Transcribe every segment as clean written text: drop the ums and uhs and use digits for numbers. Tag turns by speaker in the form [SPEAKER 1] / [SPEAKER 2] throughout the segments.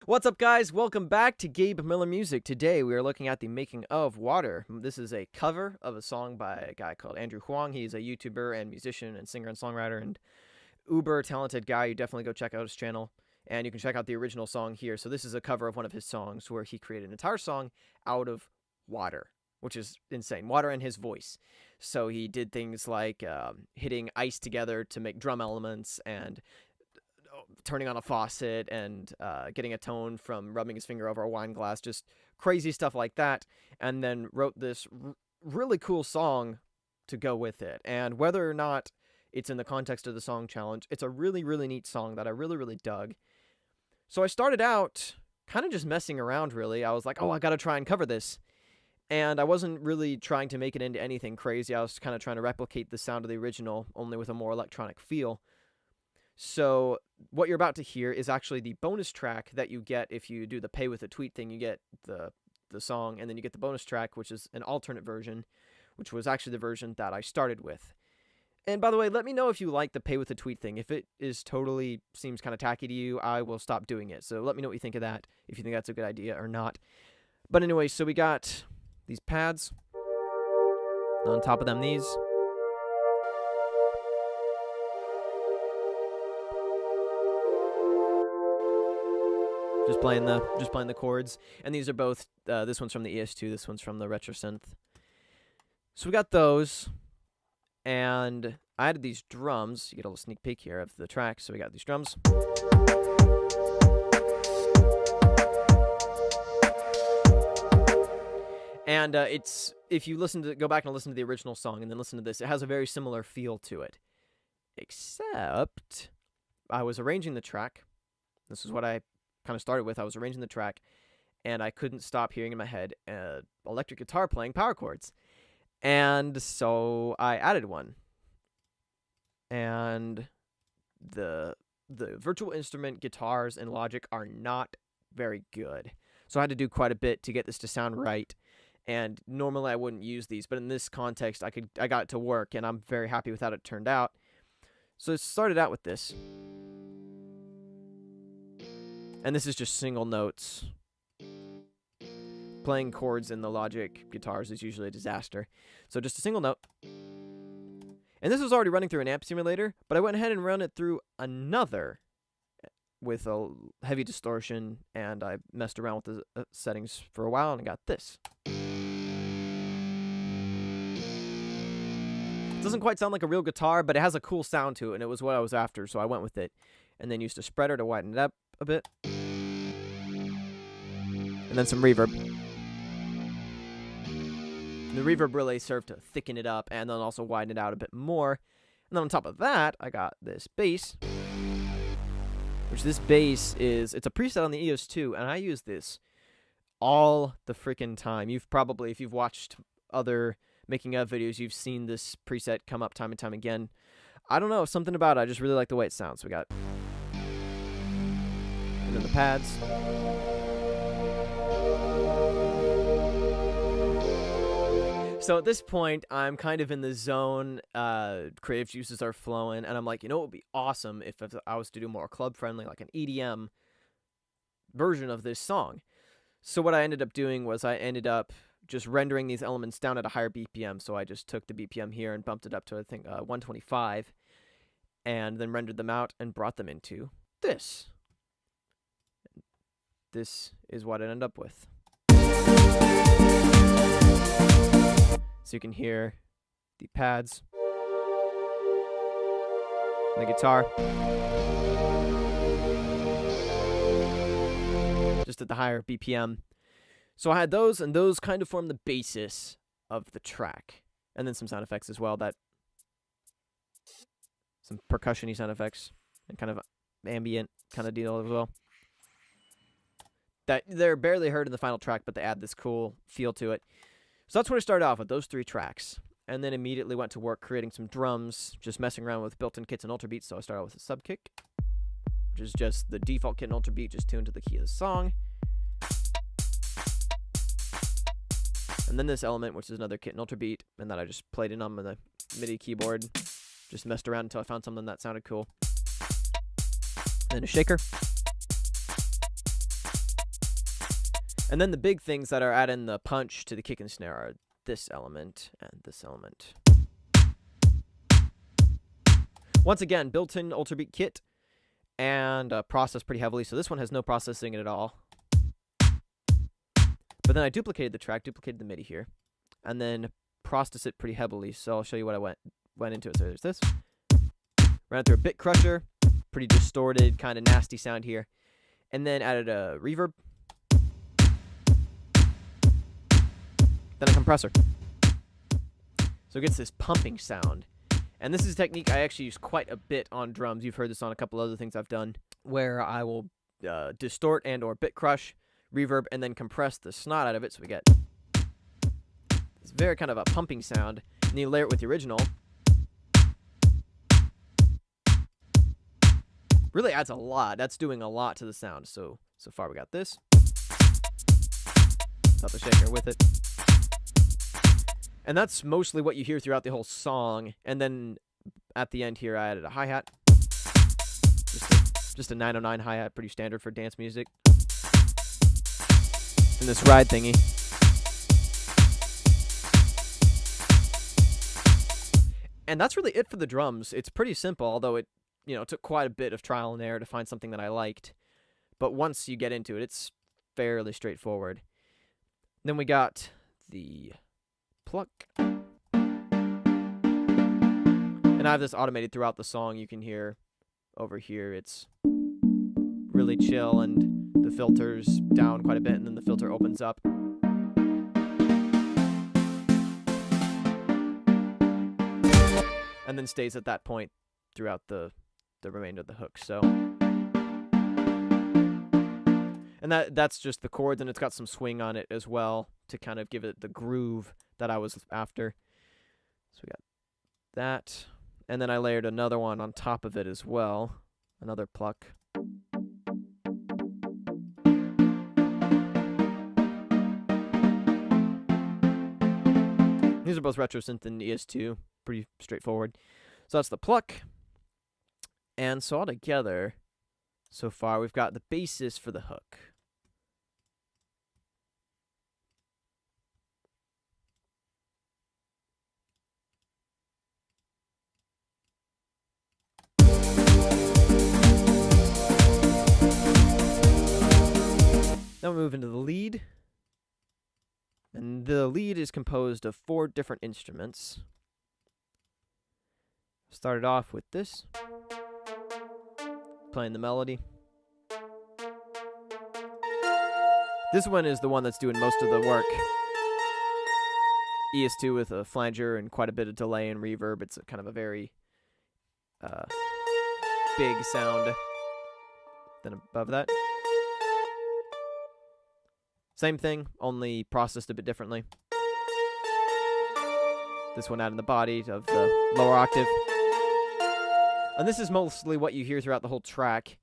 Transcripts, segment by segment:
[SPEAKER 1] What's up, guys? Welcome back to Gabe Miller Music. Today we are looking at the making of Water. This is a cover of a song by a guy called Andrew Huang. He's a YouTuber and musician and singer and songwriter and uber talented guy. You definitely go check out his channel. And you can check out the original song here. So this is a cover of one of his songs where he created an entire song out of water, which is insane. Water and his voice. So he did things like hitting ice together to make drum elements and turning on a faucet and getting a tone from rubbing his finger over a wine glass, just crazy stuff like that, and then wrote this really cool song to go with it. And whether or not it's in the context of the song challenge, it's a really, really neat song that I really, really dug. So I started out kind of just messing around, really. I was like, oh, I gotta try and cover this. And I wasn't really trying to make it into anything crazy. I was kind of trying to replicate the sound of the original, only with a more electronic feel. So what you're about to hear is actually the bonus track that you get if you do the pay with a tweet thing. You get the song, and then you get the bonus track, which is an alternate version, which was actually the version that I started with. And by the way, let me know if you like the pay with a tweet thing. If it is totally seems kind of tacky to you, I will stop doing it. So let me know what you think of that, if you think that's a good idea or not. But anyway, so we got these pads. On top of them, these. Just playing the chords, and these are both. This one's from the ES2. This one's from the retro synth. So we got those, and I added these drums. You get a little sneak peek here of the track. So we got these drums, and it's if you go back and listen to the original song and then listen to this, it has a very similar feel to it, except I was arranging the track. This is what I kind of started with. I was arranging the track, and I couldn't stop hearing in my head electric guitar playing power chords, and so I added one. And the virtual instrument guitars in Logic are not very good, so I had to do quite a bit to get this to sound right. And normally I wouldn't use these, but in this context, I got it to work, and I'm very happy with how it turned out. So it started out with this. And this is just single notes. Playing chords in the Logic guitars is usually a disaster. So just a single note. And this was already running through an amp simulator, but I went ahead and ran it through another with a heavy distortion, and I messed around with the settings for a while, and I got this. It doesn't quite sound like a real guitar, but it has a cool sound to it, and it was what I was after, so I went with it. And then used a spreader to widen it up a bit. And then some reverb. And the reverb really served to thicken it up and then also widen it out a bit more. And then on top of that, I got this bass. Which this bass it's a preset on the EOS2, and I use this all the freaking time. You've probably, if you've watched other making of videos, you've seen this preset come up time and time again. I don't know, something about it. I just really like the way it sounds. So we got, and then the pads. So at this point, I'm kind of in the zone. Creative juices are flowing, and I'm like, you know what would be awesome if I was to do more club-friendly, like an EDM version of this song. So what I ended up doing was I ended up just rendering these elements down at a higher BPM. So I just took the BPM here and bumped it up to, I think, 125, and then rendered them out and brought them into this. This is what I ended up with. So you can hear the pads, the guitar, just at the higher BPM. So I had those, and those kind of form the basis of the track. And then some sound effects as well, some percussion-y sound effects, and kind of ambient kind of deal as well. That they're barely heard in the final track, but they add this cool feel to it. So that's what I started off with, those 3 tracks. And then immediately went to work creating some drums, just messing around with built-in kits and ultra beats. So I started with a sub kick, which is just the default kit and ultra beat, just tuned to the key of the song. And then this element, which is another kit and ultra beat, and that I just played in on the MIDI keyboard. Just messed around until I found something that sounded cool. And then a shaker. And then the big things that are adding the punch to the kick and snare are this element and this element. Once again, built-in Ultrabeat kit and processed pretty heavily. So this one has no processing at all. But then I duplicated the track, duplicated the MIDI here, and then processed it pretty heavily. So I'll show you what I went into it. So there's this. Ran it through a bit crusher, pretty distorted, kind of nasty sound here. And then added a reverb. Then a compressor. So it gets this pumping sound. And this is a technique I actually use quite a bit on drums. You've heard this on a couple other things I've done, where I will distort and or bit crush, reverb, and then compress the snot out of it, so we get this very kind of a pumping sound. And then you layer it with the original. Really adds a lot. That's doing a lot to the sound. So far we got this. Stop the shaker with it. And that's mostly what you hear throughout the whole song. And then at the end here, I added a hi-hat. Just a 909 hi-hat, pretty standard for dance music. And this ride thingy. And that's really it for the drums. It's pretty simple, although it took quite a bit of trial and error to find something that I liked. But once you get into it, it's fairly straightforward. Then we got the Pluck. And I have this automated throughout the song. You can hear over here it's really chill and the filter's down quite a bit, and then the filter opens up. And then stays at that point throughout the remainder of the hook. So, and that's just the chords, and it's got some swing on it as well to kind of give it the groove that I was after. So we got that, and then I layered another one on top of it as well, another pluck. These are both retro synth and ES2, pretty straightforward. So that's the pluck. And so all together, so far, we've got the basis for the hook. Then we move into the lead. And the lead is composed of 4 different instruments. Started off with this. Playing the melody. This one is the one that's doing most of the work. ES2 with a flanger and quite a bit of delay and reverb. It's kind of a very big sound. Then above that, same thing, only processed a bit differently. This one out in the body of the lower octave. And this is mostly what you hear throughout the whole track.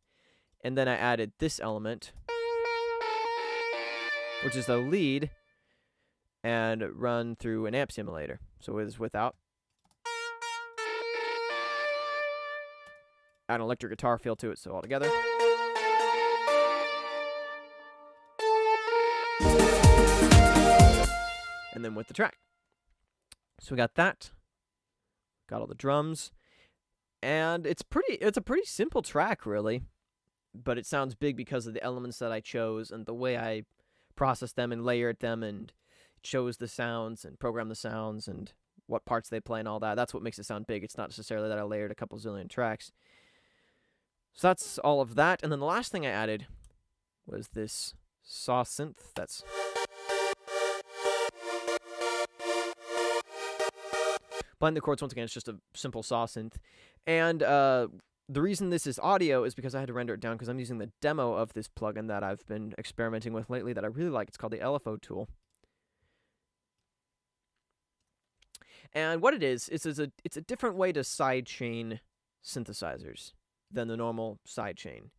[SPEAKER 1] And then I added this element, which is the lead, and run through an amp simulator. So it is without. Add an electric guitar feel to it, so all together. And then with the track. So we got that. Got all the drums. And it's a pretty simple track, really. But it sounds big because of the elements that I chose and the way I processed them and layered them and chose the sounds and programmed the sounds and what parts they play and all that. That's what makes it sound big. It's not necessarily that I layered a couple zillion tracks. So that's all of that. And then the last thing I added was this saw synth that's playing the chords. Once again, it's just a simple saw synth. And the reason this is audio is because I had to render it down because I'm using the demo of this plugin that I've been experimenting with lately that I really like. It's called the LFO tool. And what it is it's a different way to sidechain synthesizers than the normal sidechain.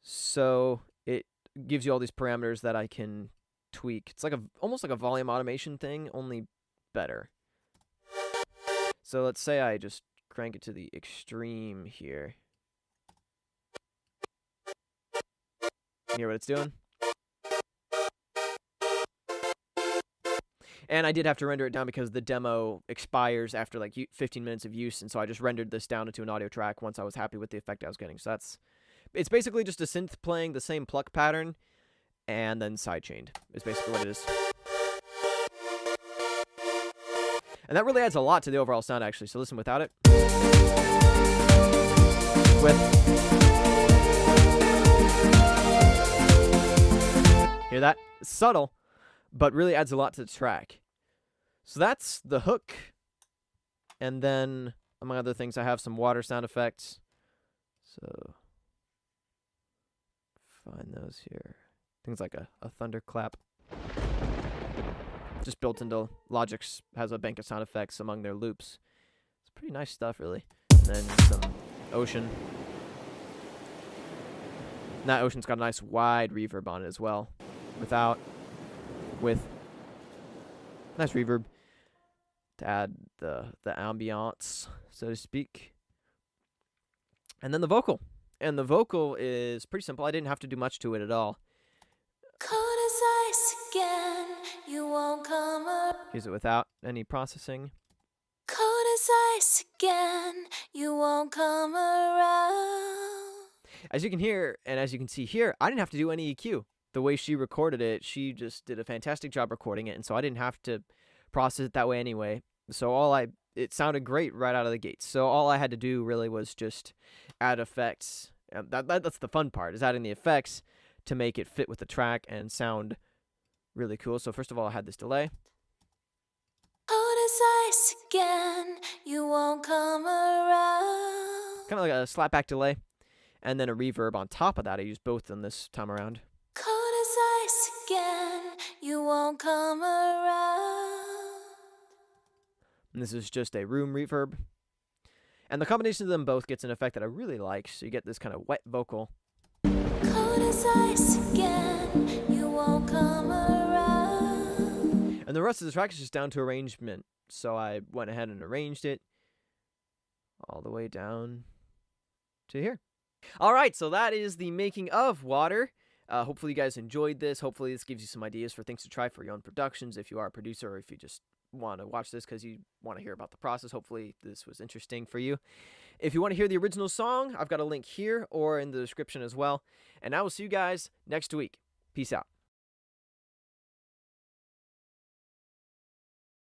[SPEAKER 1] So it gives you all these parameters that I can tweak. It's like almost like a volume automation thing, only better. So let's say I just crank it to the extreme here. You hear what it's doing? And I did have to render it down because the demo expires after like 15 minutes of use, and so I just rendered this down into an audio track once I was happy with the effect I was getting. So it's basically just a synth playing the same Pluck pattern and then sidechained is basically what it is. And that really adds a lot to the overall sound, actually. So listen without it. With. Hear that? It's subtle, but really adds a lot to the track. So that's the hook. And then, among other things, I have some water sound effects. So, find those here. Things like a thunderclap. Just built into Logic's, has a bank of sound effects among their loops. It's pretty nice stuff, really. And then some ocean. And that ocean's got a nice wide reverb on it as well. With nice reverb to add the ambiance, so to speak. And then the vocal. And the vocal is pretty simple. I didn't have to do much to it at all.
[SPEAKER 2] Cold as ice again, you won't come around.
[SPEAKER 1] Here's it without any processing.
[SPEAKER 2] Cold as ice again, you won't come around.
[SPEAKER 1] As you can hear, and as you can see here, I didn't have to do any EQ. The way she recorded it, she just did a fantastic job recording it, and so I didn't have to process it that way anyway. So it sounded great right out of the gate. So all I had to do really was just add effects. That's the fun part, is adding the effects to make it fit with the track and sound really cool. So first of all, I had this delay.
[SPEAKER 2] Cold as ice again, you won't come around.
[SPEAKER 1] Kind of like a slapback delay. And then a reverb on top of that. I used both in this time around.
[SPEAKER 2] Cold as ice again, you won't come around.
[SPEAKER 1] And this is just a room reverb. And the combination of them both gets an effect that I really like. So you get this kind of wet vocal.
[SPEAKER 2] Cold as ice again, you won't come around.
[SPEAKER 1] And the rest of the track is just down to arrangement. So I went ahead and arranged it all the way down to here. All right, so that is the making of Water. Hopefully you guys enjoyed this. Hopefully this gives you some ideas for things to try for your own productions if you are a producer, or if you just want to watch this because you want to hear about the process. Hopefully this was interesting for you. If you want to hear the original song, I've got a link here or in the description as well. And I will see you guys next week. Peace out.